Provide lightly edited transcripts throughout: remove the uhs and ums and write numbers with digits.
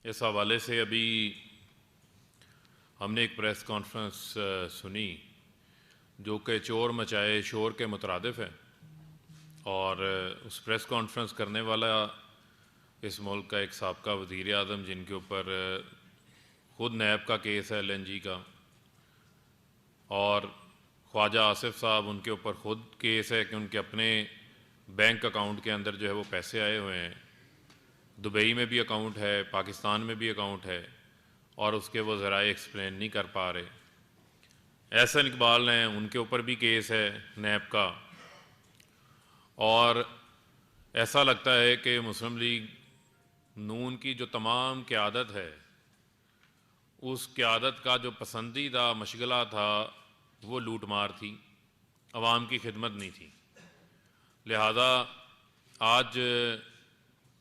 اس حوالے سے ابھی ہم نے ایک پریس کانفرنس سنی جو کہ چور مچائے شور کے مترادف ہے، اور اس پریس کانفرنس کرنے والا اس ملک کا ایک سابقہ وزیر اعظم جن کے اوپر خود نیب کا کیس ہے LNG کا، اور خواجہ آصف صاحب ان کے اوپر خود کیس ہے کہ ان کے اپنے بینک اکاؤنٹ کے اندر جو ہے وہ پیسے آئے ہوئے ہیں، دبئی میں بھی اکاؤنٹ ہے، پاکستان میں بھی اکاؤنٹ ہے، اور اس کے وہ ذرائع ایکسپلین نہیں کر پا رہے۔ احسن اقبال ہیں، ان کے اوپر بھی کیس ہے نیب کا، اور ایسا لگتا ہے کہ مسلم لیگ نون کی جو تمام قیادت ہے، اس قیادت کا جو پسندیدہ مشغلہ تھا وہ لوٹ مار تھی، عوام کی خدمت نہیں تھی۔ لہذا آج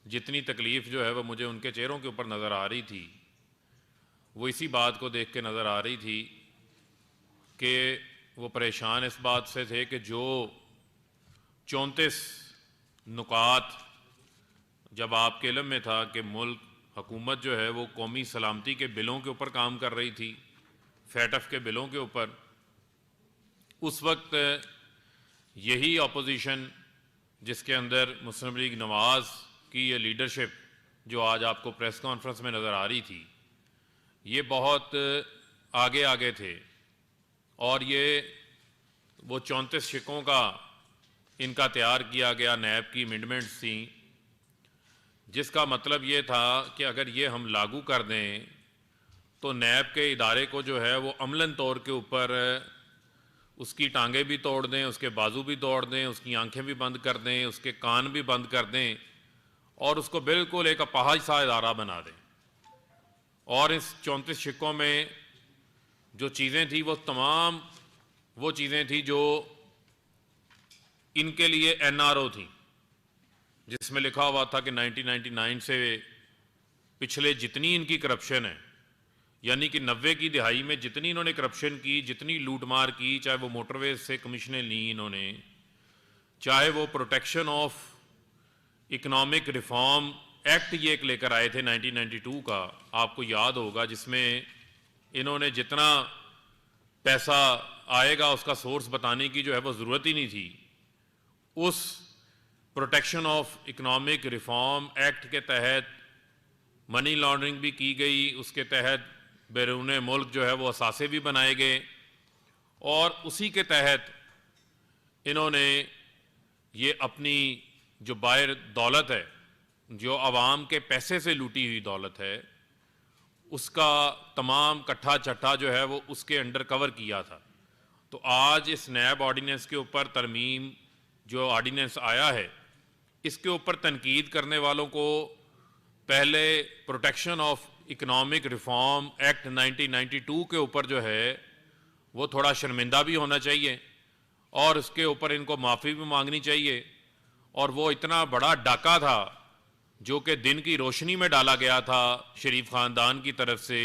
جتنی تکلیف جو ہے وہ مجھے ان کے چہروں کے اوپر نظر آ رہی تھی، وہ اسی بات کو دیکھ کے نظر آ رہی تھی کہ وہ پریشان اس بات سے تھے کہ جو 34 نکات جب آپ کے علم میں تھا کہ ملک حکومت جو ہے وہ قومی سلامتی کے بلوں کے اوپر کام کر رہی تھی، FATF کے بلوں کے اوپر، اس وقت یہی اپوزیشن جس کے اندر مسلم لیگ نواز کی یہ لیڈرشپ جو آج آپ کو پریس کانفرنس میں نظر آ رہی تھی، یہ بہت آگے آگے تھے، اور یہ وہ 34 شقوں کا ان کا تیار کیا گیا نیب کی امینڈمنٹس تھیں، جس کا مطلب یہ تھا کہ اگر یہ ہم لاگو کر دیں تو نیب کے ادارے کو جو ہے وہ عملاً طور کے اوپر اس کی ٹانگیں بھی توڑ دیں، اس کے بازو بھی توڑ دیں، اس کی آنکھیں بھی بند کر دیں، اس کے کان بھی بند کر دیں، اور اس کو بالکل ایک اپاہج سا ادارہ بنا دیں۔ اور اس 34 شقوں میں جو چیزیں تھیں وہ تمام وہ چیزیں تھیں جو ان کے لیے NRO تھیں، جس میں لکھا ہوا تھا کہ 1999 سے پچھلے جتنی ان کی کرپشن ہے، یعنی کہ 90 کی دہائی میں جتنی انہوں نے کرپشن کی، جتنی لوٹ مار کی، چاہے وہ موٹر ویز سے کمیشنیں لیں انہوں نے، چاہے وہ protection of economic reform act یہ ایک لے کر آئے تھے 1992 کا، آپ کو یاد ہوگا، جس میں انہوں نے جتنا پیسہ آئے گا اس کا سورس بتانے کی جو ہے وہ ضرورت ہی نہیں تھی، اس protection of economic reform act کے تحت منی لانڈرنگ بھی کی گئی، اس کے تحت بیرون ملک جو ہے وہ اثاثے بھی بنائے گئے، اور اسی کے تحت انہوں نے یہ اپنی جو باہر دولت ہے، جو عوام کے پیسے سے لوٹی ہوئی دولت ہے، اس کا تمام کٹھا چٹھا جو ہے وہ اس کے انڈر کور کیا تھا۔ تو آج اس نیب آرڈیننس کے اوپر ترمیم جو آرڈیننس آیا ہے، اس کے اوپر تنقید کرنے والوں کو پہلے protection of economic reform act 1992 کے اوپر جو ہے وہ تھوڑا شرمندہ بھی ہونا چاہیے، اور اس کے اوپر ان کو معافی بھی مانگنی چاہیے۔ اور وہ اتنا بڑا ڈاکہ تھا جو کہ دن کی روشنی میں ڈالا گیا تھا شریف خاندان کی طرف سے،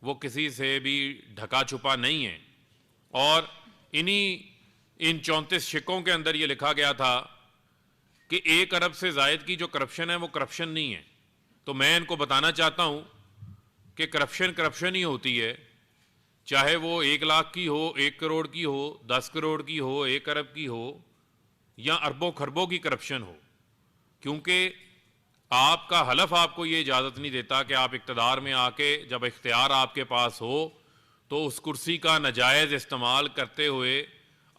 وہ کسی سے بھی ڈھکا چھپا نہیں ہے، اور ان 34 شقوں کے اندر یہ لکھا گیا تھا کہ 1 ارب سے زائد کی جو کرپشن ہے وہ کرپشن نہیں ہے۔ تو میں ان کو بتانا چاہتا ہوں کہ کرپشن ہی ہوتی ہے، چاہے وہ 1 لاکھ کی ہو، 1 کروڑ کی ہو، 10 کروڑ کی ہو، 1 ارب کی ہو، یا اربوں خربوں کی کرپشن ہو، کیونکہ آپ کا حلف آپ کو یہ اجازت نہیں دیتا کہ آپ اقتدار میں آ کے جب اختیار آپ کے پاس ہو تو اس کرسی کا ناجائز استعمال کرتے ہوئے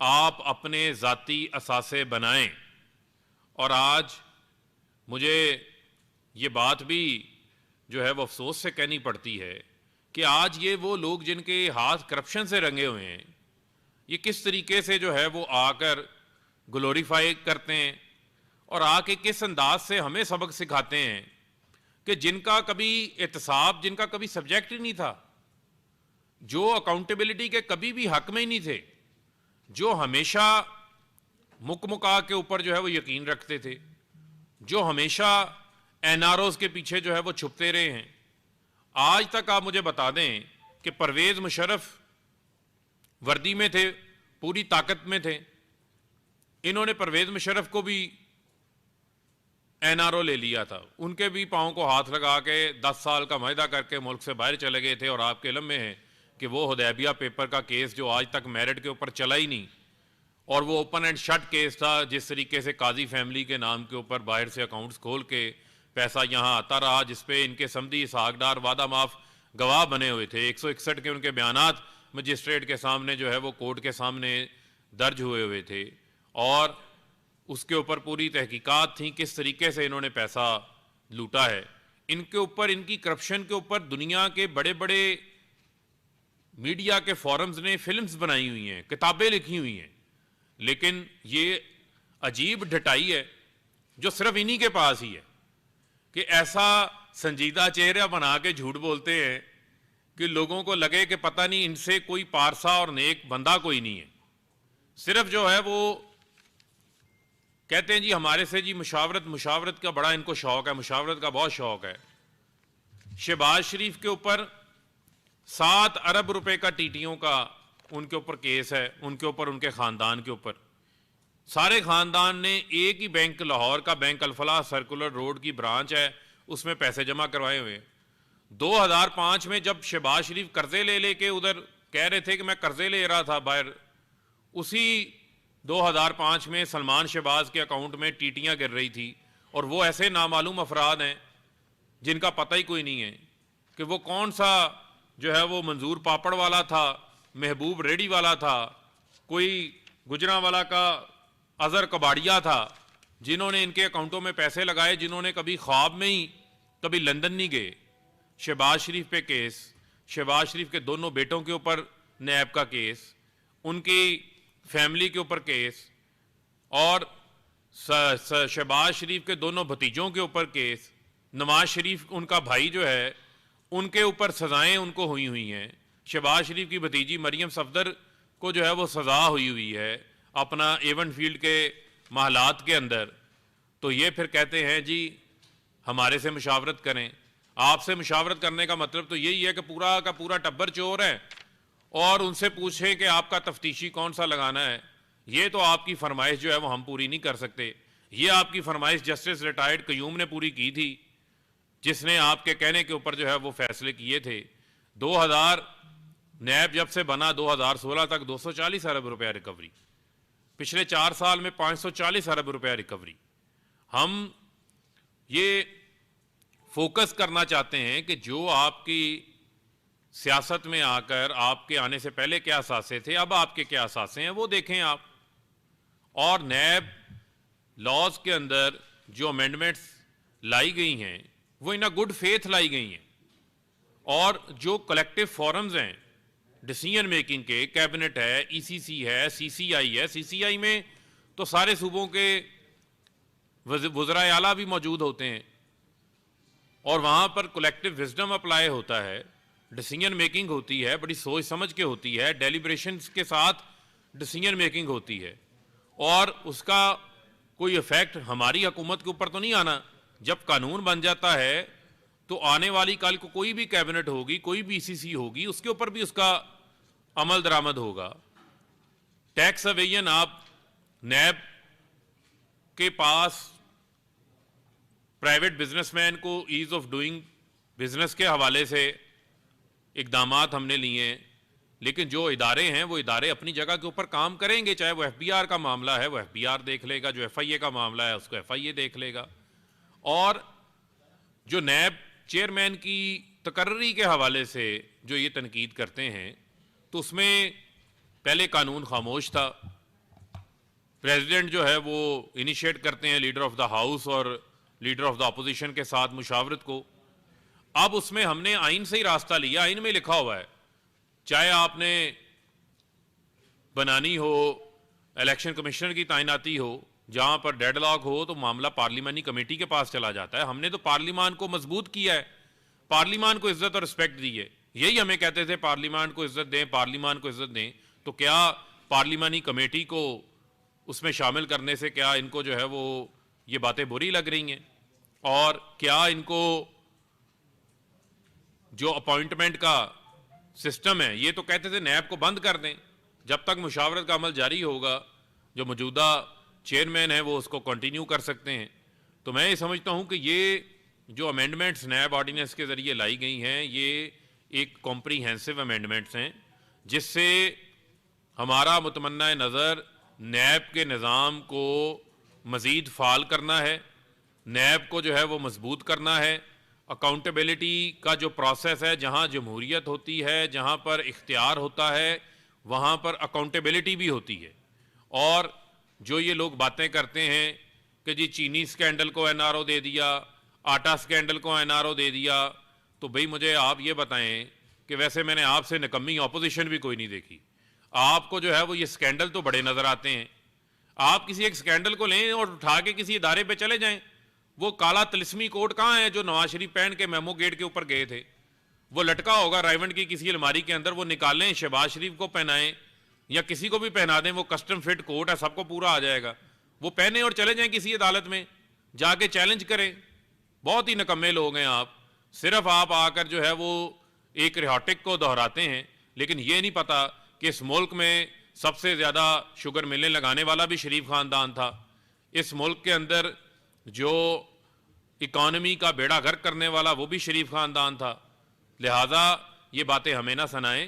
آپ اپنے ذاتی اثاثے بنائیں۔ اور آج مجھے یہ بات بھی جو ہے وہ افسوس سے کہنی پڑتی ہے کہ آج یہ وہ لوگ جن کے ہاتھ کرپشن سے رنگے ہوئے ہیں، یہ کس طریقے سے جو ہے وہ آ کر گلوریفائی کرتے ہیں، اور آ کے کس انداز سے ہمیں سبق سکھاتے ہیں کہ جن کا کبھی احتساب، جن کا کبھی سبجیکٹ ہی نہیں تھا، جو اکاؤنٹیبلٹی کے کبھی بھی حق میں ہی نہیں تھے، جو ہمیشہ مکا کے اوپر جو ہے وہ یقین رکھتے تھے، جو ہمیشہ NROs کے پیچھے جو ہے وہ چھپتے رہے ہیں۔ آج تک آپ مجھے بتا دیں کہ پرویز مشرف وردی میں تھے، پوری طاقت میں تھے، انہوں نے پرویز مشرف کو بھی NRO لے لیا تھا، ان کے بھی پاؤں کو ہاتھ لگا کے 10 سال کا معاہدہ کر کے ملک سے باہر چلے گئے تھے، اور آپ کے علم میں ہے کہ وہ حدیبیہ پیپر کا کیس جو آج تک میرٹ کے اوپر چلا ہی نہیں، اور وہ اوپن اینڈ شٹ کیس تھا، جس طریقے سے قاضی فیملی کے نام کے اوپر باہر سے اکاؤنٹس کھول کے پیسہ یہاں آتا رہا، جس پہ ان کے سمدھی اسحاق ڈار وعدہ معاف گواہ بنے ہوئے تھے، 161 کے ان کے بیانات مجسٹریٹ کے سامنے جو ہے وہ کورٹ کے سامنے درج ہوئے تھے، اور اس کے اوپر پوری تحقیقات تھیں کس طریقے سے انہوں نے پیسہ لوٹا ہے۔ ان کے اوپر، ان کی کرپشن کے اوپر دنیا کے بڑے بڑے میڈیا کے فورمز نے فلمز بنائی ہوئی ہیں، کتابیں لکھی ہوئی ہیں، لیکن یہ عجیب ڈھٹائی ہے جو صرف انہی کے پاس ہی ہے کہ ایسا سنجیدہ چہرہ بنا کے جھوٹ بولتے ہیں کہ لوگوں کو لگے کہ پتہ نہیں ان سے کوئی پارسا اور نیک بندہ کوئی نہیں ہے، صرف جو ہے وہ کہتے ہیں جی ہمارے سے جی مشاورت کا بڑا ان کو شوق ہے، مشاورت کا بہت شوق ہے۔ شہباز شریف کے اوپر 7 ارب روپے کا ٹیٹیوں کا ان کے اوپر کیس ہے، ان کے اوپر، ان کے خاندان کے اوپر، سارے خاندان نے ایک ہی بینک، لاہور کا بینک الفلاح سرکولر روڈ کی برانچ ہے، اس میں پیسے جمع کروائے ہوئے۔ 2005 میں جب شہباز شریف قرضے لے کے ادھر کہہ رہے تھے کہ میں قرضے لے رہا تھا باہر، اسی 2005 میں سلمان شہباز کے اکاؤنٹ میں ٹیٹیاں گر رہی تھی، اور وہ ایسے نامعلوم افراد ہیں جن کا پتہ ہی کوئی نہیں ہے کہ وہ کون سا جو ہے وہ منظور پاپڑ والا تھا، محبوب ریڈی والا تھا، کوئی گجرانوالہ کا اظہر کباڑیا تھا، جنہوں نے ان کے اکاؤنٹوں میں پیسے لگائے، جنہوں نے کبھی خواب میں ہی کبھی لندن نہیں گئے۔ شہباز شریف پہ کیس، شہباز شریف کے دونوں بیٹوں کے اوپر نیب کا کیس، ان کی فیملی کے اوپر کیس، اور شہباز شریف کے دونوں بھتیجوں کے اوپر کیس، نواز شریف ان کا بھائی جو ہے ان کے اوپر سزائیں ان کو ہوئی ہیں، شہباز شریف کی بھتیجی مریم صفدر کو جو ہے وہ سزا ہوئی ہے اپنا ایون فیلڈ کے محلات کے اندر۔ تو یہ پھر کہتے ہیں جی ہمارے سے مشاورت کریں۔ آپ سے مشاورت کرنے کا مطلب تو یہی ہے کہ پورا کا پورا ٹبر چور ہے، اور ان سے پوچھیں کہ آپ کا تفتیشی کون سا لگانا ہے۔ یہ تو آپ کی فرمائش جو ہے وہ ہم پوری نہیں کر سکتے۔ یہ آپ کی فرمائش جسٹس ریٹائرڈ قیوم نے پوری کی تھی، جس نے آپ کے کہنے کے اوپر جو ہے وہ فیصلے کیے تھے۔ 2000 نیب جب سے بنا 2016 تک 240 ارب روپیہ ریکوری، پچھلے 4 سال میں 540 ارب روپیہ ریکوری۔ ہم یہ فوکس کرنا چاہتے ہیں کہ جو آپ کی سیاست میں آ کر آپ کے آنے سے پہلے کیا اثاثے تھے، اب آپ کے کیا اثاثے ہیں، وہ دیکھیں آپ۔ اور نیب لاز کے اندر جو امینڈمنٹس لائی گئی ہیں وہ ان گڈ فیتھ لائی گئی ہیں، اور جو کلیکٹیو فورمز ہیں ڈیسیژن میکنگ کے، کیبنٹ ہے، ECC ہے، CCI ہے، CCI میں تو سارے صوبوں کے وزرائے اعلیٰ بھی موجود ہوتے ہیں، اور وہاں پر کلیکٹیو وزڈم اپلائی ہوتا ہے، ڈیسیژن میکنگ ہوتی ہے، بڑی سوچ سمجھ کے ہوتی ہے، ڈیلیبریشنز کے ساتھ ڈیسیژن میکنگ ہوتی ہے، اور اس کا کوئی ایفیکٹ ہماری حکومت کے اوپر تو نہیں آنا۔ جب قانون بن جاتا ہے تو آنے والی کل کو کوئی بھی کیبنٹ ہوگی، کوئی بھی ECC ہوگی، اس کے اوپر بھی اس کا عمل درآمد ہوگا۔ ٹیکس ایویژن، آپ نیب کے پاس پرائیویٹ بزنس مین کو ایز آف ڈوئنگ بزنس کے حوالے سے اقدامات ہم نے لیے ہیں، لیکن جو ادارے ہیں وہ ادارے اپنی جگہ کے اوپر کام کریں گے، چاہے وہ FBR کا معاملہ ہے وہ FBR دیکھ لے گا، جو FIA کا معاملہ ہے اس کو FIA دیکھ لے گا۔ اور جو نیب چیئرمین کی تقرری کے حوالے سے جو یہ تنقید کرتے ہیں، تو اس میں پہلے قانون خاموش تھا، پریزیڈنٹ جو ہے وہ انیشیٹ کرتے ہیں لیڈر آف دا ہاؤس اور لیڈر آف دا اپوزیشن کے ساتھ مشاورت کو۔ اب اس میں ہم نے آئین سے ہی راستہ لیا، آئین میں لکھا ہوا ہے چاہے آپ نے بنانی ہو، الیکشن کمشنر کی تعیناتی ہو، جہاں پر ڈیڈ لاک ہو تو معاملہ پارلیمانی کمیٹی کے پاس چلا جاتا ہے۔ ہم نے تو پارلیمان کو مضبوط کیا ہے، پارلیمان کو عزت اور رسپیکٹ دی ہے، یہی ہمیں کہتے تھے پارلیمان کو عزت دیں، پارلیمان کو عزت دیں۔ تو کیا پارلیمانی کمیٹی کو اس میں شامل کرنے سے کیا ان کو جو ہے وہ یہ باتیں بری لگ رہی ہیں؟ اور کیا ان کو جو اپوائنٹمنٹ کا سسٹم ہے، یہ تو کہتے تھے نیب کو بند کر دیں، جب تک مشاورت کا عمل جاری ہوگا جو موجودہ چیئرمین ہے وہ اس کو کنٹینیو کر سکتے ہیں۔ تو میں یہ سمجھتا ہوں کہ یہ جو امینڈمنٹس نیب آرڈیننس کے ذریعے لائی گئی ہیں یہ ایک کمپریہنسو امینڈمنٹس ہیں جس سے ہمارا متمنہ نظر نیب کے نظام کو مزید فعال کرنا ہے، نیب کو جو ہے وہ مضبوط کرنا ہے، اکاؤنٹیبلٹی کا جو پروسیس ہے، جہاں جمہوریت ہوتی ہے، جہاں پر اختیار ہوتا ہے، وہاں پر اکاؤنٹیبلٹی بھی ہوتی ہے۔ اور جو یہ لوگ باتیں کرتے ہیں کہ جی چینی سکینڈل کو این آر او دے دیا، آٹا سکینڈل کو این آر او دے دیا، تو بھئی مجھے آپ یہ بتائیں کہ ویسے میں نے آپ سے نکمی اپوزیشن بھی کوئی نہیں دیکھی، آپ کو جو ہے وہ یہ سکینڈل تو بڑے نظر آتے ہیں، آپ کسی ایک سکینڈل کو لیں اور اٹھا کے کسی ادارے پہ چلے جائیں، وہ کالا تلسمی کوٹ کہاں ہے جو نواز شریف پہن کے میمو گیٹ کے اوپر گئے تھے؟ وہ لٹکا ہوگا رائیونڈ کی کسی الماری کے اندر، وہ نکالیں، شہباز شریف کو پہنائیں یا کسی کو بھی پہنا دیں، وہ کسٹم فٹ کوٹ ہے، سب کو پورا آ جائے گا، وہ پہنے اور چلے جائیں کسی عدالت میں جا کے چیلنج کریں۔ بہت ہی نکمے لوگ ہیں آپ، صرف آپ آ کر جو ہے وہ ایک ریہاٹک کو دہراتے ہیں، لیکن یہ نہیں پتا کہ اس ملک میں سب سے زیادہ شوگر ملیں لگانے والا بھی شریف خاندان تھا، اس ملک کے اندر جو اکانومی کا بیڑا غرق کرنے والا وہ بھی شریف خاندان تھا۔ لہٰذا یہ باتیں ہمیں نہ سنائیں۔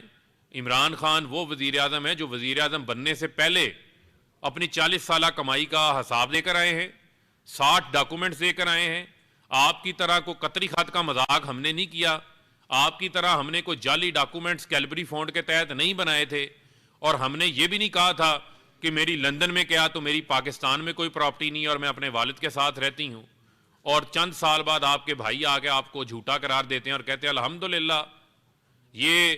عمران خان وہ وزیر اعظم ہے جو وزیر اعظم بننے سے پہلے اپنی 40 سالہ کمائی کا حساب دے کر آئے ہیں، 60 ڈاکومنٹس دے کر آئے ہیں۔ آپ کی طرح کوئی قطری خط کا مذاق ہم نے نہیں کیا، آپ کی طرح ہم نے کوئی جعلی ڈاکومنٹس کیلبری فونڈ کے تحت نہیں بنائے تھے، اور ہم نے یہ بھی نہیں کہا تھا کہ میری لندن میں کیا تو میری پاکستان میں کوئی پراپرٹی نہیں اور میں اپنے والد کے ساتھ رہتی ہوں، اور چند سال بعد آپ کے بھائی آ کے آپ کو جھوٹا قرار دیتے ہیں اور کہتے ہیں الحمدللہ یہ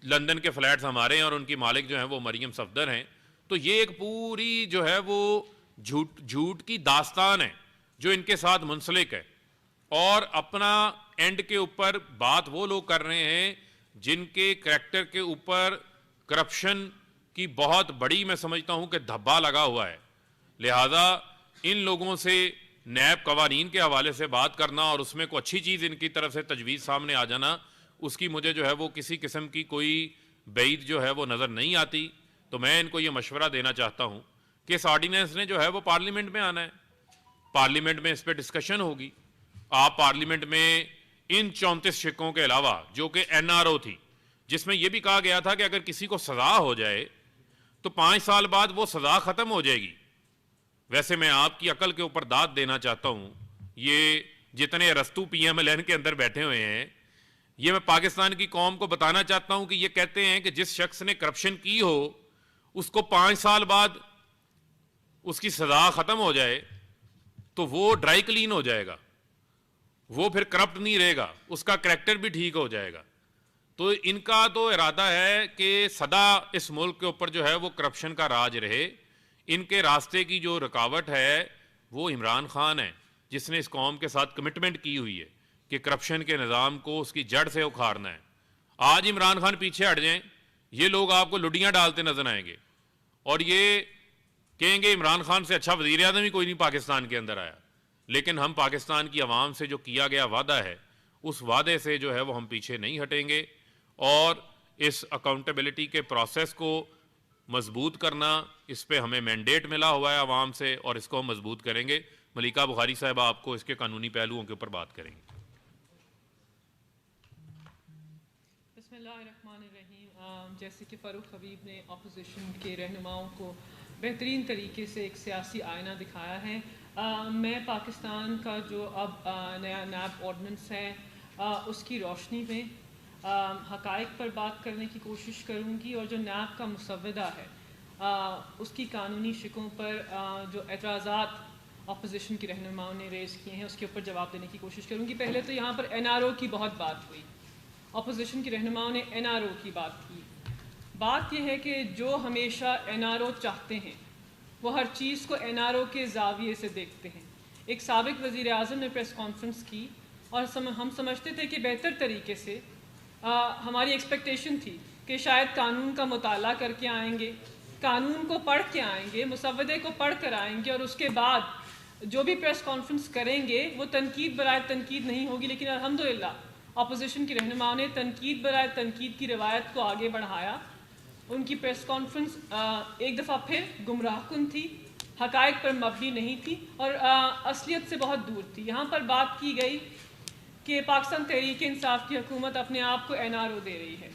لندن کے فلیٹس ہمارے ہیں اور ان کی مالک جو ہیں وہ مریم صفدر ہیں۔ تو یہ ایک پوری جو ہے وہ جھوٹ کی داستان ہے جو ان کے ساتھ منسلک ہے، اور اپنا اینڈ کے اوپر بات وہ لوگ کر رہے ہیں جن کے کریکٹر کے اوپر کرپشن کی بہت بڑی میں سمجھتا ہوں کہ دھبا لگا ہوا ہے۔ لہذا ان لوگوں سے نیب قوانین کے حوالے سے بات کرنا اور اس میں کوئی اچھی چیز ان کی طرف سے تجویز سامنے آ جانا، اس کی مجھے جو ہے وہ کسی قسم کی کوئی بعید جو ہے وہ نظر نہیں آتی۔ تو میں ان کو یہ مشورہ دینا چاہتا ہوں کہ اس آرڈیننس نے جو ہے وہ پارلیمنٹ میں آنا ہے، پارلیمنٹ میں اس پہ ڈسکشن ہوگی۔ آپ پارلیمنٹ میں ان 34 شقوں کے علاوہ جو کہ این آر او تھی، جس میں یہ بھی کہا گیا تھا کہ اگر کسی کو سزا ہو جائے تو 5 سال بعد وہ سزا ختم ہو جائے گی۔ ویسے میں آپ کی عقل کے اوپر داد دینا چاہتا ہوں، یہ جتنے رستو پی ایم ایل این کے اندر بیٹھے ہوئے ہیں، یہ میں پاکستان کی قوم کو بتانا چاہتا ہوں کہ یہ کہتے ہیں کہ جس شخص نے کرپشن کی ہو اس کو 5 سال بعد اس کی سزا ختم ہو جائے تو وہ ڈرائی کلین ہو جائے گا، وہ پھر کرپٹ نہیں رہے گا، اس کا کریکٹر بھی ٹھیک ہو جائے گا۔ تو ان کا تو ارادہ ہے کہ سدا اس ملک کے اوپر جو ہے وہ کرپشن کا راج رہے۔ ان کے راستے کی جو رکاوٹ ہے وہ عمران خان ہے، جس نے اس قوم کے ساتھ کمٹمنٹ کی ہوئی ہے کہ کرپشن کے نظام کو اس کی جڑ سے اکھاڑنا ہے۔ آج عمران خان پیچھے ہٹ جائیں، یہ لوگ آپ کو لڈیاں ڈالتے نظر آئیں گے اور یہ کہیں گے عمران خان سے اچھا وزیر اعظم ہی کوئی نہیں پاکستان کے اندر آیا۔ لیکن ہم پاکستان کی عوام سے جو کیا گیا وعدہ ہے، اس وعدے سے جو ہے وہ ہم پیچھے نہیں ہٹیں گے، اور اس اکاؤنٹیبلٹی کے پروسیس کو مضبوط کرنا، اس پہ ہمیں مینڈیٹ ملا ہوا ہے عوام سے، اور اس کو ہم مضبوط کریں گے۔ ملیکہ بخاری صاحبہ آپ کو اس کے قانونی پہلوؤں کے اوپر بات کریں گے۔ بسم اللہ الرحمن الرحیم۔ جیسے کہ فاروق حبیب نے اپوزیشن کے رہنماؤں کو بہترین طریقے سے ایک سیاسی آئینہ دکھایا ہے، میں پاکستان کا جو اب نیا نیب آرڈیننس ہے اس کی روشنی میں حقائق پر بات کرنے کی کوشش کروں گی، اور جو نیب کا مسودہ ہے اس کی قانونی شقوں پر جو اعتراضات اپوزیشن کے رہنماؤں نے ریز کیے ہیں اس کے اوپر جواب دینے کی کوشش کروں گی۔ پہلے تو یہاں پر این آر او کی بہت بات ہوئی، اپوزیشن کے رہنماؤں نے این آر او کی بات کی۔ بات یہ ہے کہ جو ہمیشہ این آر او چاہتے ہیں وہ ہر چیز کو این آر او کے زاویے سے دیکھتے ہیں۔ ایک سابق وزیر اعظم نے پریس کانفرنس کی اور ہم سمجھتے تھے کہ بہتر طریقے سے ہماری ایکسپیکٹیشن تھی کہ شاید قانون کا مطالعہ کر کے آئیں گے، قانون کو پڑھ کے آئیں گے، مسودے کو پڑھ کر آئیں گے، اور اس کے بعد جو بھی پریس کانفرنس کریں گے وہ تنقید برائے تنقید نہیں ہوگی۔ لیکن الحمدللہ اپوزیشن کے رہنماؤں نے تنقید برائے تنقید کی روایت کو آگے بڑھایا۔ ان کی پریس کانفرنس ایک دفعہ پھر گمراہ کن تھی، حقائق پر مبنی نہیں تھی اور اصلیت سے بہت دور تھی. یہاں پر بات کی گئی کہ پاکستان تحریک انصاف کی حکومت اپنے آپ کو NRO دے رہی ہے.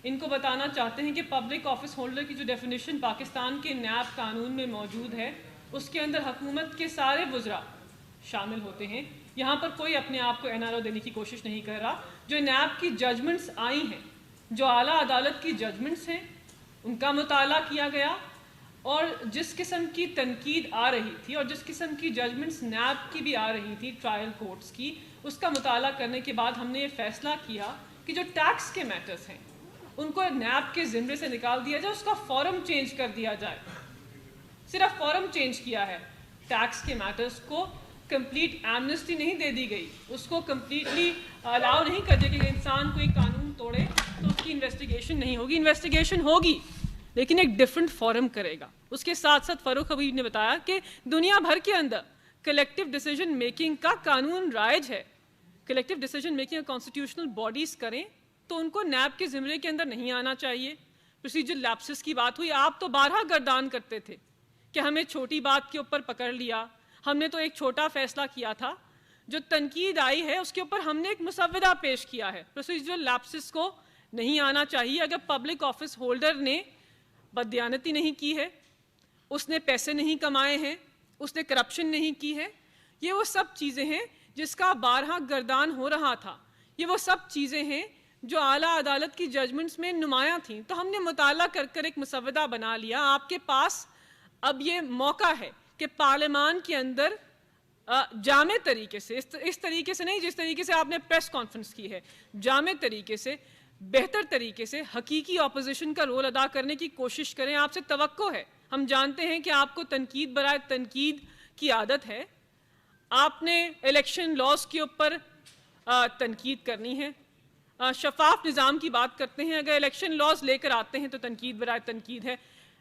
ان کو بتانا چاہتے ہیں کہ پبلک آفس ہولڈر کی جو ڈیفینیشن پاکستان کے نیب قانون میں موجود ہے اس کے اندر حکومت کے سارے وزراء شامل ہوتے ہیں. یہاں پر کوئی اپنے آپ کو NRO دینے کی کوشش نہیں کر رہا. جو نیب کی ججمنٹس آئی ہیں, جو اعلیٰ عدالت کی ججمنٹس ہیں, ان کا مطالعہ کیا گیا اور جس قسم کی تنقید آ رہی تھی اور جس قسم کی ججمنٹس نیب کی بھی آ رہی تھی ٹرائل کورٹس کی, اس کا مطالعہ کرنے کے بعد ہم نے یہ فیصلہ کیا کہ جو ٹیکس کے میٹرز ہیں ان کو نیب کے زمرے سے نکال دیا جائے, اس کا فارم چینج کر دیا جائے. صرف فارم چینج کیا ہے, ٹیکس کے میٹرز کو کمپلیٹ ایمنسٹی نہیں دے دی گئی, اس کو کمپلیٹلی الاؤ نہیں کر دیا کہ انسان کوئی قانون توڑے تو اس کی انویسٹیگیشن نہیں ہوگی. انویسٹیگیشن ہوگی لیکن ایک ڈفرینٹ فورم کرے گا. اس کے ساتھ ساتھ فاروق حبیب نے بتایا کہ دنیا بھر کے اندر کلیکٹیو ڈیسیجن میکنگ کا قانون رائج ہے. Collective decision making constitutional bodies کریں تو ان کو نیب کے زمرے کے اندر نہیں آنا چاہیے. پروسیجر لیپسز کی بات ہوئی, آپ تو بارہا گردان کرتے تھے کہ ہمیں چھوٹی بات کے اوپر پکڑ لیا. ہم نے تو ایک چھوٹا فیصلہ کیا تھا, جو تنقید آئی ہے اس کے اوپر ہم نے ایک مسودہ پیش کیا ہے. پروسیجرل لیپسز کو نہیں آنا چاہیے. اگر پبلک آفس ہولڈر نے بددیانتی نہیں کی ہے, اس نے پیسے نہیں کمائے ہیں, اس نے کرپشن نہیں کی ہے, یہ وہ سب چیزیں ہیں جس کا بارہا گردان ہو رہا تھا. یہ وہ سب چیزیں ہیں جو اعلیٰ عدالت کی ججمنٹس میں نمایاں تھیں. تو ہم نے مطالعہ کر کر ایک مسودہ بنا لیا. آپ کے پاس اب یہ موقع ہے کہ پارلیمان کے اندر جامع طریقے سے, اس طریقے سے نہیں جس طریقے سے آپ نے پریس کانفرنس کی ہے, جامع طریقے سے, بہتر طریقے سے حقیقی اپوزیشن کا رول ادا کرنے کی کوشش کریں. آپ سے توقع ہے, ہم جانتے ہیں کہ آپ کو تنقید برائے تنقید کی عادت ہے. آپ نے الیکشن لاز کے اوپر تنقید کرنی ہے, شفاف نظام کی بات کرتے ہیں. اگر الیکشن لاز لے کر آتے ہیں تو تنقید برائے تنقید ہے.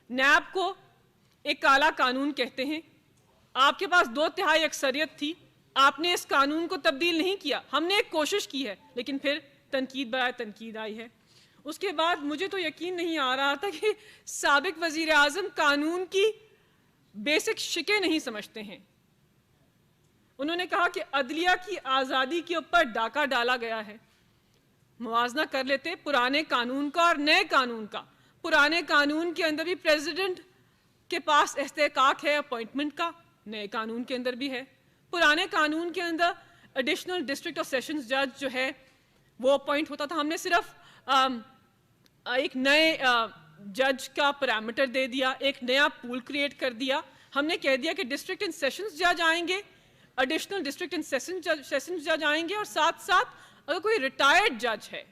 نیب کو ایک کالا قانون کہتے ہیں. آپ کے پاس 2/3 اکثریت تھی, آپ نے اس قانون کو تبدیل نہیں کیا. ہم نے ایک کوشش کی ہے لیکن پھر تنقید برائے تنقید آئی ہے. اس کے بعد مجھے تو یقین نہیں آ رہا تھا کہ سابق وزیر اعظم قانون کی بیسک شکیں نہیں سمجھتے ہیں. انہوں نے کہا کہ عدلیہ کی آزادی کے اوپر ڈاکہ ڈالا گیا ہے. موازنہ کر لیتے پرانے قانون کا اور نئے قانون کا. پرانے قانون کے اندر بھی پریزیڈنٹ کے پاس استحقاق ہے اپوائنٹمنٹ کا, نئے قانون کے اندر بھی ہے. پرانے قانون کے اندر ایڈیشنل ڈسٹرکٹ اور سیشنز جج جو ہے وہ اپوائنٹ ہوتا تھا. ہم نے صرف ایک نئے جج کا پیرامیٹر دے دیا, ایک نیا پول کریٹ کر دیا. ہم نے کہہ دیا کہ ڈسٹرکٹ اینڈ سیشنز جج آئیں گے, ایڈیشنل ڈسٹرکٹ اینڈ سیشنز جج آئیں گے, اور ساتھ ساتھ اگر کوئی ریٹائرڈ جج ہے,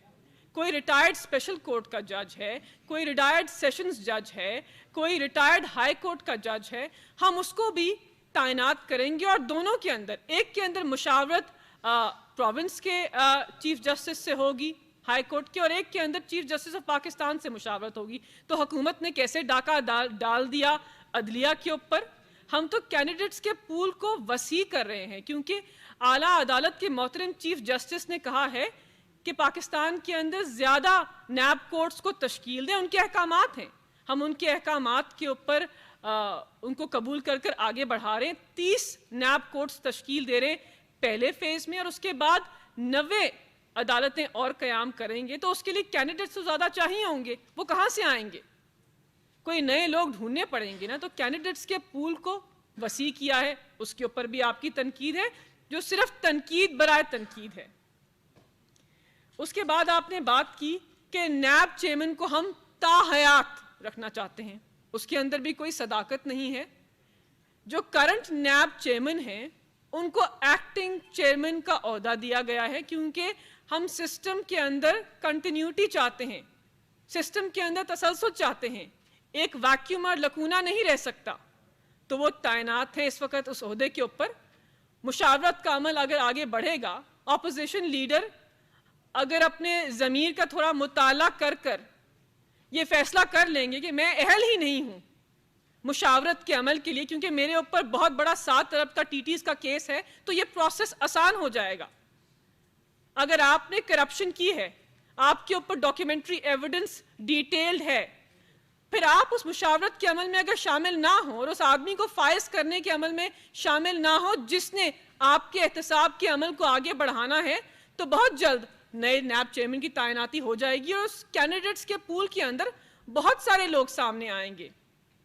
کوئی ریٹائرڈ اسپیشل کورٹ کا جج ہے, کوئی ریٹائرڈ سیشنز جج ہے, کوئی ریٹائرڈ ہائی کورٹ کا جج ہے, ہم اس کو بھی تعینات کریں گے. اور دونوں کے اندر, ایک کے اندر مشاورت پروونس کے چیف جسٹس سے ہوگی ہائی کورٹ کے, اور ایک کے اندر چیف جسٹس آف پاکستان سے مشاورت ہوگی. تو حکومت نے کیسے ڈاکہ ڈال دیا عدلیہ کے اوپر. ہم تو کینڈیڈیٹس کے پول کو وسیع کر رہے ہیں, کیونکہ اعلیٰ عدالت کے محترم چیف جسٹس نے کہا ہے کہ پاکستان کے اندر زیادہ نیب کورٹس کو تشکیل دیں. ان کے احکامات ہیں, ہم ان کے احکامات کے اوپر ان کو قبول کر کر آگے بڑھا رہے ہیں. 30 نیب کورٹس تشکیل دے رہے ہیں پہلے فیز میں, اور اس کے بعد 90 عدالتیں اور قیام کریں گے. تو اس کے لیے کینڈیڈیٹس تو زیادہ چاہیے ہوں گے, وہ کہاں سے آئیں گے؟ کوئی نئے لوگ ڈھونڈنے پڑیں گے نا. تو کینڈیڈیٹس کے پول کو وسیع کیا ہے, اس کے اوپر بھی آپ کی تنقید ہے, جو صرف تنقید برائے تنقید ہے. اس کے بعد آپ نے بات کی کہ نیب چیئرمین کو ہم تاحیات رکھنا چاہتے ہیں. اس کے اندر بھی کوئی صداقت نہیں ہے. جو کرنٹ نیب چیئرمین ہیں ان کو ایکٹنگ چیئرمین کا عہدہ دیا گیا ہے, کیونکہ ہم سسٹم کے اندر کنٹینیوٹی چاہتے ہیں, سسٹم کے اندر تسلسل چاہتے ہیں. ایک ویکیوم اور لکونہ نہیں رہ سکتا. تو وہ تعینات ہیں اس وقت اس عہدے کے اوپر. مشاورت کا عمل اگر آگے بڑھے گا, اپوزیشن لیڈر اگر اپنے ضمیر کا تھوڑا مطالعہ کر کر یہ فیصلہ کر لیں گے کہ میں اہل ہی نہیں ہوں مشاورت کے عمل کے لیے, کیونکہ میرے اوپر بہت بڑا 7 ارب کا TTs کا کیس ہے, تو یہ پروسیس آسان ہو جائے گا. اگر آپ نے کرپشن کی ہے, آپ کے اوپر ڈاکیومنٹری ایویڈنس ڈیٹیلڈ ہے, پھر آپ اس مشاورت کے عمل میں اگر شامل نہ ہوں اور اس آدمی کو فائز کرنے کے عمل میں شامل نہ ہو جس نے آپ کے احتساب کے عمل کو آگے بڑھانا ہے، تو بہت جلد نئے نیب چیئرمین کی تعیناتی ہو جائے گی اور اس کینڈیڈیٹس کے پول کے اندر بہت سارے لوگ سامنے آئیں گے،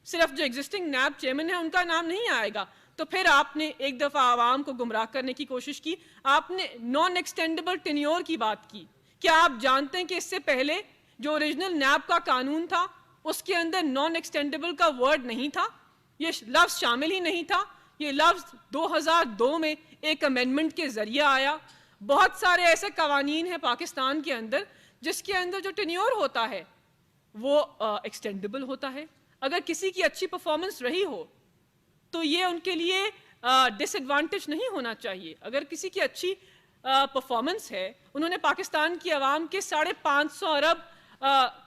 صرف جو ایگزسٹنگ نیب چیئرمین ہے ان کا نام نہیں آئے گا۔ تو پھر آپ نے ایک دفعہ عوام کو گمراہ کرنے کی کوشش کی، آپ نے نان ایکسٹینڈیبل ٹینیور کی بات کی۔ کیا آپ جانتے ہیں کہ اس سے پہلے جو اوریجنل نیب کا قانون تھا اس کے اندر نان ایکسٹینڈیبل کا ورڈ نہیں تھا، یہ لفظ شامل ہی نہیں تھا، یہ لفظ 2002 میں ایک امینڈمنٹ کے ذریعے آیا۔ بہت سارے ایسے قوانین ہیں پاکستان کے اندر جس کے اندر جو ٹینیور ہوتا ہے وہ ایکسٹینڈیبل ہوتا ہے۔ اگر کسی کی اچھی پرفارمنس رہی ہو تو یہ ان کے لیے ڈس ایڈوانٹیج نہیں ہونا چاہیے۔ اگر کسی کی اچھی پرفارمنس ہے، انہوں نے پاکستان کی عوام کے 550 ارب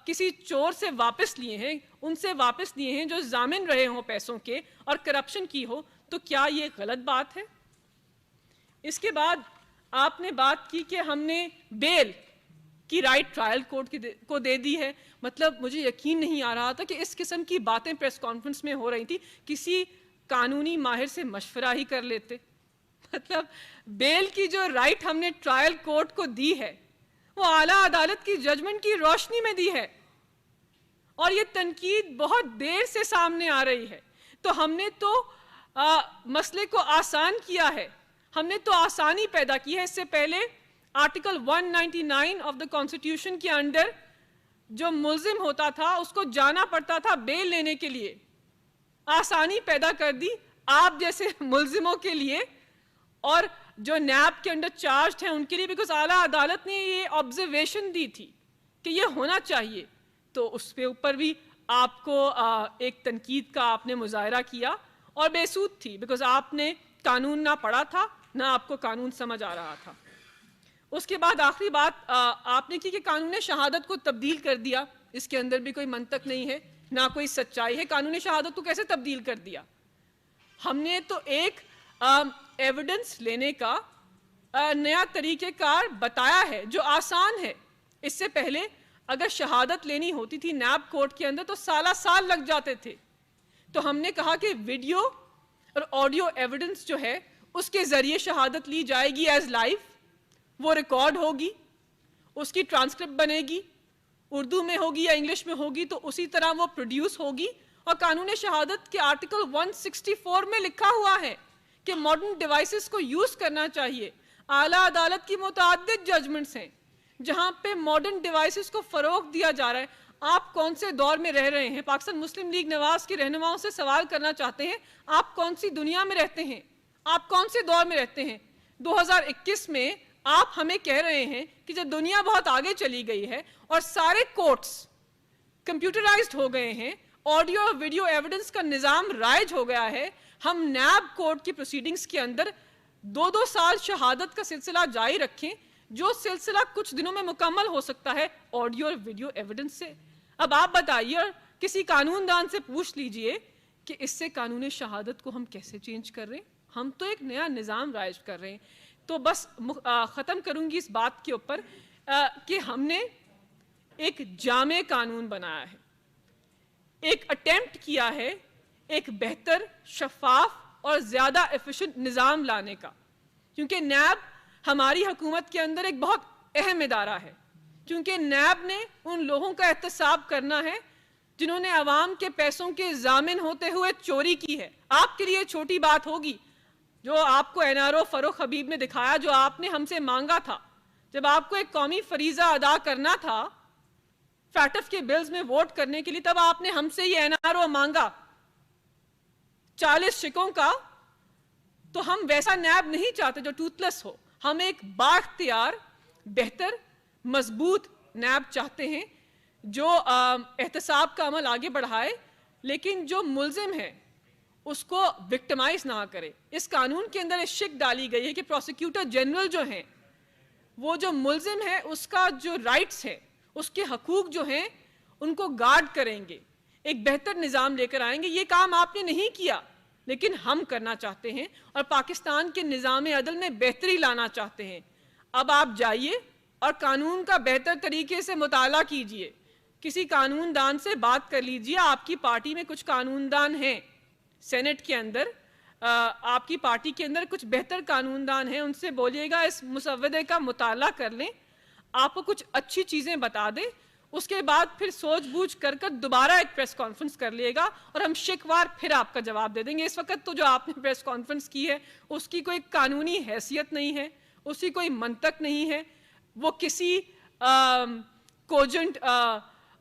کسی چور سے واپس لیے ہیں، ان سے واپس لیے ہیں جو ضامن رہے ہوں پیسوں کے اور کرپشن کی ہو، تو کیا یہ غلط بات ہے؟ اس کے بعد آپ نے بات کی کہ ہم نے بیل کی رائٹ ٹرائل کورٹ کو دے دی ہے۔ مطلب مجھے یقین نہیں آ رہا تھا کہ اس قسم کی باتیں پریس کانفرنس میں ہو رہی تھی، کسی قانونی ماہر سے مشورہ ہی کر لیتے۔ مطلب بیل کی جو رائٹ ہم نے ٹرائل کورٹ کو دی ہے وہ اعلیٰ عدالت کی ججمنٹ کی روشنی میں دی ہے، اور یہ تنقید بہت دیر سے سامنے آ رہی ہے۔ تو ہم نے تو مسئلے کو آسان کیا ہے، ہم نے تو آسانی پیدا کی ہے۔ اس سے پہلے آرٹیکل 199 آف دا کانسٹیٹیوشن کے انڈر جو ملزم ہوتا تھا اس کو جانا پڑتا تھا بیل لینے کے لیے، آسانی پیدا کر دی آپ جیسے ملزموں کے لیے اور جو نیب کے انڈر چارجڈ ہیں ان کے لیے، بیکاز اعلیٰ عدالت نے یہ آبزرویشن دی تھی کہ یہ ہونا چاہیے۔ تو اس پہ اوپر بھی آپ کو ایک تنقید کا آپ نے مظاہرہ کیا اور بے سود تھی، بیکاز آپ نے قانون نہ پڑھا تھا نہ آپ کو قانون سمجھ آ رہا تھا۔ اس کے بعد آخری بات آپ نے کی کہ قانون شہادت کو تبدیل کر دیا، اس کے اندر بھی کوئی منطق نہیں ہے نہ کوئی سچائی ہے۔ قانون شہادت کو کیسے تبدیل کر دیا؟ ہم نے تو ایک ایویڈنس لینے کا نیا طریقہ کار بتایا ہے جو آسان ہے۔ اس سے پہلے اگر شہادت لینی ہوتی تھی نیب کورٹ کے اندر تو سالہ سال لگ جاتے تھے، تو ہم نے کہا کہ ویڈیو اور آڈیو ایویڈنس جو ہے اس کے ذریعے شہادت لی جائے گی ایز لائیو، وہ ریکارڈ ہوگی، اس کی ٹرانسکرپٹ بنے گی، اردو میں ہوگی یا انگلش میں ہوگی تو اسی طرح وہ پروڈیوس ہوگی۔ اور قانون شہادت کے آرٹیکل 164 میں لکھا ہوا ہے کہ ماڈرن ڈیوائسز کو یوز کرنا چاہیے۔ اعلیٰ عدالت کی متعدد ججمنٹس ہیں جہاں پہ ماڈرن ڈیوائسز کو فروغ دیا جا رہا ہے۔ آپ کون سے دور میں رہ رہے ہیں؟ پاکستان مسلم لیگ نواز کے رہنماؤں سے سوال کرنا چاہتے ہیں، آپ کون سی دنیا میں رہتے ہیں؟ آپ کون سے دور میں رہتے ہیں؟ 2021 میں آپ ہمیں کہہ رہے ہیں کہ جب دنیا بہت آگے چلی گئی ہے اور سارے کورٹس کمپیوٹرائزڈ ہو گئے ہیں، آڈیو اور ویڈیو ایویڈنس کا نظام رائج ہو گیا ہے، ہم نیب کورٹ کی پروسیڈنگز کے اندر 2 سال شہادت کا سلسلہ جاری رکھیں، جو سلسلہ کچھ دنوں میں مکمل ہو سکتا ہے آڈیو اور ویڈیو ایویڈنس سے۔ اب آپ بتائیے اور کسی قانون دان سے پوچھ لیجئے کہ اس سے قانون شہادت کو ہم کیسے چینج کر رہے ہیں؟ ہم تو ایک نیا نظام رائج کر رہے ہیں۔ تو بس ختم کروں گی اس بات کے اوپر کہ ہم نے ایک جامع قانون بنایا ہے، ایک اٹیمپٹ کیا ہے ایک بہتر، شفاف اور زیادہ ایفیشنٹ نظام لانے کا، کیونکہ نیب ہماری حکومت کے اندر ایک بہت اہم ادارہ ہے، کیونکہ نیب نے ان لوگوں کا احتساب کرنا ہے جنہوں نے عوام کے پیسوں کے ضامن ہوتے ہوئے چوری کی ہے۔ آپ کے لیے چھوٹی بات ہوگی جو آپ کو این آر او فاروق حبیب نے دکھایا، جو آپ نے ہم سے مانگا تھا جب آپ کو ایک قومی فریضہ ادا کرنا تھا فیٹف کے بلز میں ووٹ کرنے کے لیے، تب آپ نے ہم سے یہ این آر او مانگا 40 شکوں کا۔ تو ہم ویسا نیب نہیں چاہتے جو ٹوتھ لیس ہو، ہم ایک بااختیار، بہتر، مضبوط نیب چاہتے ہیں جو احتساب کا عمل آگے بڑھائے، لیکن جو ملزم ہے اس کو وکٹمائز نہ کرے۔ اس قانون کے اندر ایک شک ڈالی گئی ہے کہ پروسیکیوٹر جنرل جو ہیں وہ جو ملزم ہے اس کا جو رائٹس ہے، اس کے حقوق جو ہیں ان کو گارڈ کریں گے، ایک بہتر نظام لے کر آئیں گے۔ یہ کام آپ نے نہیں کیا لیکن ہم کرنا چاہتے ہیں اور پاکستان کے نظام عدل میں بہتری لانا چاہتے ہیں۔ اب آپ جائیے اور قانون کا بہتر طریقے سے مطالعہ کیجئے کسی قانون دان سے بات کر لیجئے. آپ کی پارٹی میں کچھ قانون دان ہیں, سینٹ کے اندر آپ کی پارٹی کے اندر کچھ بہتر قانون دان ہیں, ان سے بولیے گا اس مسودے کا مطالعہ کر لیں, آپ کو کچھ اچھی چیزیں بتا دیں, اس کے بعد پھر سوچ بوجھ کر دوبارہ ایک پریس کانفرنس کر لیے گا اور ہم شکوار پھر آپ کا جواب دے دیں گے. اس وقت تو جو آپ نے پریس کانفرنس کی ہے اس کی کوئی قانونی حیثیت نہیں ہے, اس کی کوئی منطق نہیں ہے, وہ کسی کوجنٹ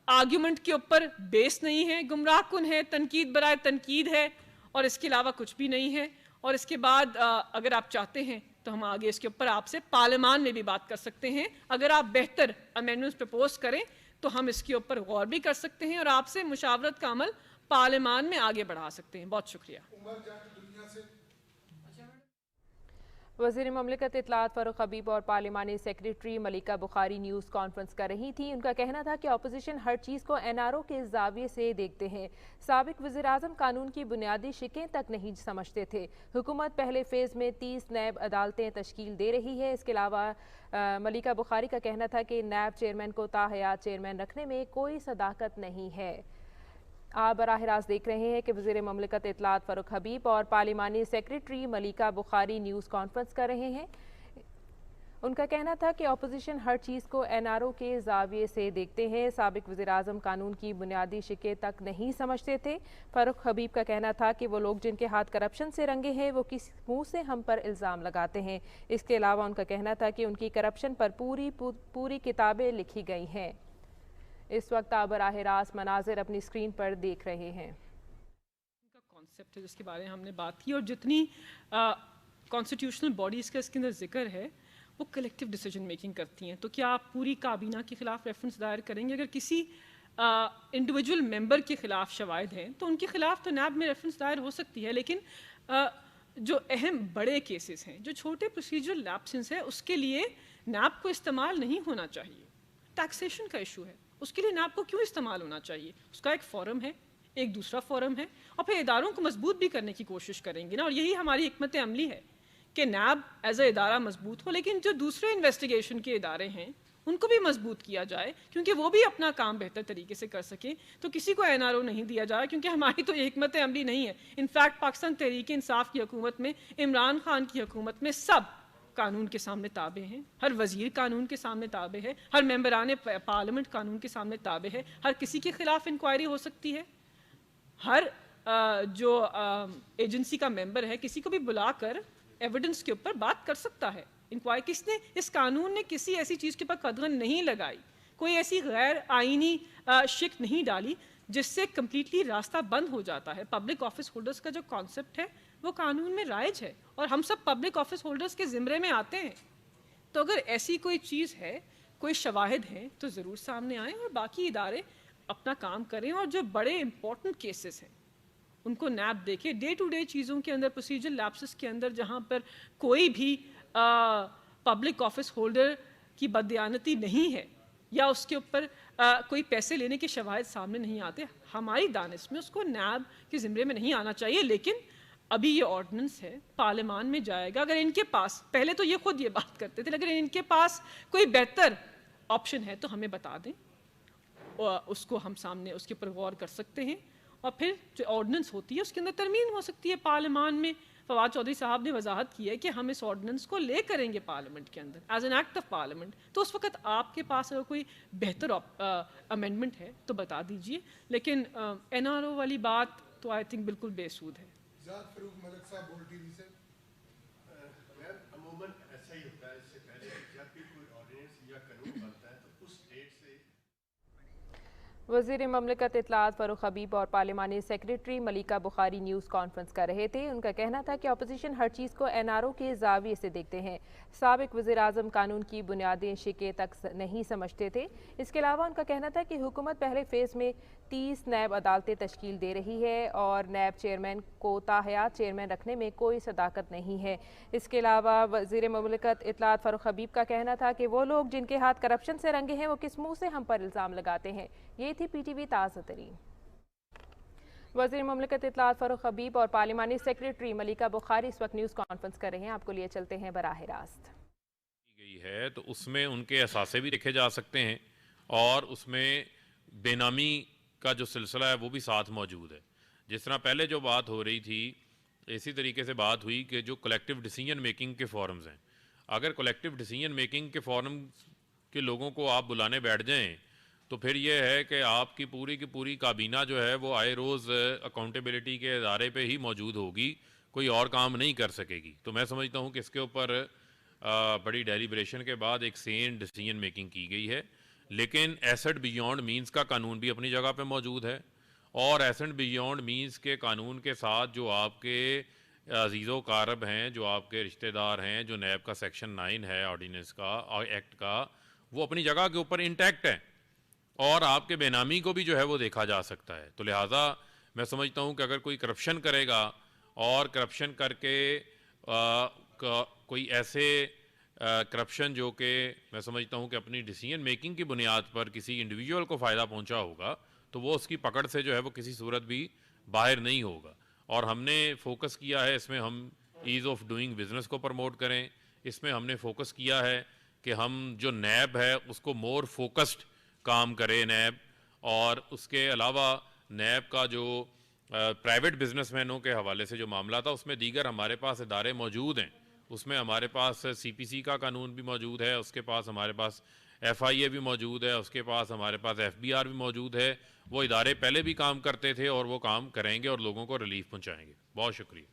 آرگیومنٹ کے اوپر بیس نہیں ہے, گمراہ کن ہے, تنقید برائے تنقید ہے, اور اس کے علاوہ کچھ بھی نہیں ہے. اور اس کے بعد اگر آپ چاہتے ہیں تو ہم آگے اس کے اوپر آپ سے پارلیمان میں بھی بات کر سکتے ہیں. اگر آپ بہتر امینڈمنٹس پرپوز کریں تو ہم اس کے اوپر غور بھی کر سکتے ہیں اور آپ سے مشاورت کا عمل پارلیمان میں آگے بڑھا سکتے ہیں. بہت شکریہ. وزیر مملکت اطلاعات فاروق حبیب اور پارلیمانی سیکریٹری ملیکہ بخاری نیوز کانفرنس کر رہی تھیں. ان کا کہنا تھا کہ اپوزیشن ہر چیز کو NRO کے زاویے سے دیکھتے ہیں. سابق وزیراعظم قانون کی بنیادی شقیں تک نہیں سمجھتے تھے. حکومت پہلے فیز میں 30 نیب عدالتیں تشکیل دے رہی ہے. اس کے علاوہ ملیکہ بخاری کا کہنا تھا کہ نیب چیئرمین کو تاحیات چیئرمین رکھنے میں کوئی صداقت نہیں ہے. آپ براہ راست دیکھ رہے ہیں کہ وزیر مملکت اطلاعات فاروق حبیب اور پارلیمانی سیکریٹری ملیکہ بخاری نیوز کانفرنس کر رہے ہیں. ان کا کہنا تھا کہ اپوزیشن ہر چیز کو NRO کے زاویے سے دیکھتے ہیں. سابق وزیراعظم قانون کی بنیادی شقیں تک نہیں سمجھتے تھے. فاروق حبیب کا کہنا تھا کہ وہ لوگ جن کے ہاتھ کرپشن سے رنگے ہیں وہ کس منہ سے ہم پر الزام لگاتے ہیں. اس کے علاوہ ان کا کہنا تھا کہ ان کی کرپشن پر پوری کتابیں لکھی گئی ہیں. اس وقت آپ براہ راست مناظر اپنی اسکرین پر دیکھ رہے ہیں. کا کانسیپٹ ہے جس کے بارے میں ہم نے بات کی, اور جتنی کانسٹیٹیوشنل باڈیز کا اس کے اندر ذکر ہے وہ کلیکٹیو ڈیسیجن میکنگ کرتی ہیں. تو کیا آپ پوری کابینہ کے خلاف ریفرنس دائر کریں گے؟ اگر کسی انڈیویجول ممبر کے خلاف شواہد ہیں تو ان کے خلاف تو نیب میں ریفرنس دائر ہو سکتی ہے, لیکن جو اہم بڑے کیسز ہیں, جو چھوٹے پروسیجرل لیپسز ہیں, اس کے لیے نیب کو استعمال نہیں ہونا چاہیے. ٹیکسیشن کا ایشو ہے, اس کے لیے نیب کو کیوں استعمال ہونا چاہیے؟ اس کا ایک فورم ہے, ایک دوسرا فورم ہے, اور پھر اداروں کو مضبوط بھی کرنے کی کوشش کریں گے نا. اور یہی ہماری حکمت عملی ہے کہ نیب ایز اے ادارہ مضبوط ہو, لیکن جو دوسرے انویسٹیگیشن کے ادارے ہیں ان کو بھی مضبوط کیا جائے, کیونکہ وہ بھی اپنا کام بہتر طریقے سے کر سکیں. تو کسی کو NRO نہیں دیا جائے, کیونکہ ہماری تو یہ حکمت عملی نہیں ہے. انفیکٹ پاکستان تحریک انصاف کی حکومت میں, عمران خان کی حکومت میں سب قانون کے سامنے تابع ہیں. ہر وزیر قانون کے سامنے تابع ہے, ہر ممبران پارلیمنٹ قانون کے سامنے تابع ہے. ہر کسی کے خلاف انکوائری ہو سکتی ہے. ہر جو ایجنسی کا ممبر ہے کسی کو بھی بلا کر ایویڈنس کے اوپر بات کر سکتا ہے. انکوائری کس نے, اس قانون نے کسی ایسی چیز کے اوپر قدغن نہیں لگائی, کوئی ایسی غیر آئینی شک نہیں ڈالی جس سے کمپلیٹلی راستہ بند ہو جاتا ہے. پبلک آفس ہولڈرز کا جو کانسیپٹ ہے وہ قانون میں رائج ہے, اور ہم سب پبلک آفس ہولڈرز کے زمرے میں آتے ہیں. تو اگر ایسی کوئی چیز ہے, کوئی شواہد ہیں, تو ضرور سامنے آئیں اور باقی ادارے اپنا کام کریں. اور جو بڑے امپورٹنٹ کیسز ہیں ان کو نیب دیکھے. ڈے ٹو ڈے چیزوں کے اندر, پروسیجر لیپسز کے اندر, جہاں پر کوئی بھی پبلک آفس ہولڈر کی بددیانتی نہیں ہے یا اس کے اوپر کوئی پیسے لینے کے شواہد سامنے نہیں آتے, ہماری دانش میں اس کو نیب کے زمرے میں نہیں آنا چاہیے. لیکن ابھی یہ آرڈیننس ہے, پارلیمان میں جائے گا. اگر ان کے پاس, پہلے تو یہ خود یہ بات کرتے تھے, لیکن ان کے پاس کوئی بہتر آپشن ہے تو ہمیں بتا دیں, اور اس کو ہم سامنے اس کے اوپر غور کر سکتے ہیں. اور پھر جو آرڈیننس ہوتی ہے اس کے اندر ترمیم ہو سکتی ہے پارلیمان میں. فواد چودھری صاحب نے وضاحت کی ہے کہ ہم اس آرڈیننس کو لے کریں گے پارلیمنٹ کے اندر as an act of parliament. تو اس وقت آپ کے پاس اگر کوئی بہتر امینڈمنٹ ہے تو بتا دیجئے. لیکن NRO والی بات تو آئی تھنک بالکل بے سود ہے. فاروق ملک صاحب بول ٹی وی سے. عموماً ایسا ہی ہوتا ہے, اس سے پہلے جب بھی کوئی آرڈیننس یا قانون بنتا ہے تو اس ڈیٹ سے. وزیر مملکت اطلاعات فاروق حبیب اور پارلیمانی سیکریٹری ملیکہ بخاری نیوز کانفرنس کر رہے تھے. ان کا کہنا تھا کہ اپوزیشن ہر چیز کو NRO کے زاویے سے دیکھتے ہیں. سابق وزیراعظم قانون کی بنیادی شقیں تک نہیں سمجھتے تھے. اس کے علاوہ ان کا کہنا تھا کہ حکومت پہلے فیز میں 30 نیب عدالتیں تشکیل دے رہی ہے اور نیب چیئرمین کو تاحیات چیئرمین رکھنے میں کوئی صداقت نہیں ہے. اس کے علاوہ وزیر مملکت اطلاعات فاروق حبیب کا کہنا تھا کہ وہ لوگ جن کے ہاتھ کرپشن سے رنگے ہیں وہ کس منہ سے ہم پر الزام لگاتے ہیں. یہ تھی PTV تازہ ترین. وزیر مملکت اطلاعات فاروق حبیب اور پارلیمانی سیکریٹری ملیکہ بخاری اس وقت نیوز کانفرنس کر رہے ہیں. آپ کو لیے چلتے ہیں براہ راست. گئی ہے تو اس میں ان کے اثاثے بھی دیکھے جا سکتے ہیں, اور اس میں بے نامی کا جو سلسلہ ہے وہ بھی ساتھ موجود ہے. جس طرح پہلے جو بات ہو رہی تھی اسی طریقے سے بات ہوئی کہ جو کلیکٹیو ڈیسیجن میکنگ کے فورمز ہیں, اگر کلیکٹیو ڈیسیجن میکنگ کے فورم کے لوگوں کو آپ بلانے بیٹھ جائیں تو پھر یہ ہے کہ آپ کی پوری کابینہ جو ہے وہ آئے روز اکاؤنٹیبلٹی کے ادارے پہ ہی موجود ہوگی, کوئی اور کام نہیں کر سکے گی. تو میں سمجھتا ہوں کہ اس کے اوپر بڑی ڈیلیبریشن کے بعد ایک سین ڈیسیجن میکنگ کی گئی ہے. لیکن ایسٹ بیونڈ مینز کا قانون بھی اپنی جگہ پہ موجود ہے, اور ایسٹ بیونڈ مینز کے قانون کے ساتھ جو آپ کے عزیز و قارب ہیں, جو آپ کے رشتہ دار ہیں, جو نیب کا سیکشن 9 ہے آرڈیننس کا اور ایکٹ کا, وہ اپنی جگہ کے اوپر انٹیکٹ ہے, اور آپ کے بے نامی کو بھی جو ہے وہ دیکھا جا سکتا ہے. تو لہٰذا میں سمجھتا ہوں کہ اگر کوئی کرپشن کرے گا اور کرپشن کر کے کوئی ایسے کرپشن جو کہ میں سمجھتا ہوں کہ اپنی ڈیسیجن میکنگ کی بنیاد پر کسی انڈیویجول کو فائدہ پہنچا ہوگا تو وہ اس کی پکڑ سے جو ہے وہ کسی صورت بھی باہر نہیں ہوگا. اور ہم نے فوکس کیا ہے اس میں ہم ایز آف ڈوئنگ بزنس کو پروموٹ کریں. اس میں ہم نے فوکس کیا ہے کہ ہم جو نیب ہے اس کو مور فوکسڈ کام کرے نیب, اور اس کے علاوہ نیب کا جو پرائیویٹ بزنس مینوں کے حوالے سے جو معاملہ تھا اس میں دیگر ہمارے پاس ادارے موجود ہیں. اس میں ہمارے پاس سی پی سی کا قانون بھی موجود ہے, اس کے پاس ہمارے پاس ایف آئی اے بھی موجود ہے, اس کے پاس ہمارے پاس ایف بی آر بھی موجود ہے. وہ ادارے پہلے بھی کام کرتے تھے اور وہ کام کریں گے اور لوگوں کو ریلیف پہنچائیں گے. بہت شکریہ.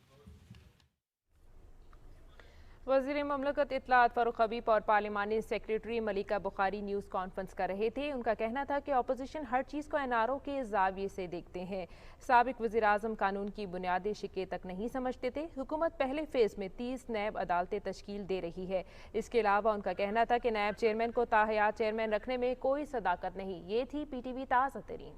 وزیر مملکت اطلاعات فاروق حبیب اور پارلیمانی سیکریٹری ملیکہ بخاری نیوز کانفرنس کر رہے تھے. ان کا کہنا تھا کہ اپوزیشن ہر چیز کو این آر او کے زاویے سے دیکھتے ہیں. سابق وزیر اعظم قانون کی بنیادی شقیں تک نہیں سمجھتے تھے. حکومت پہلے فیز میں 30 نیب عدالتیں تشکیل دے رہی ہے. اس کے علاوہ ان کا کہنا تھا کہ نیب چیئرمین کو تاحیات چیئرمین رکھنے میں کوئی صداقت نہیں. یہ تھی پی ٹی وی تازہ ترین.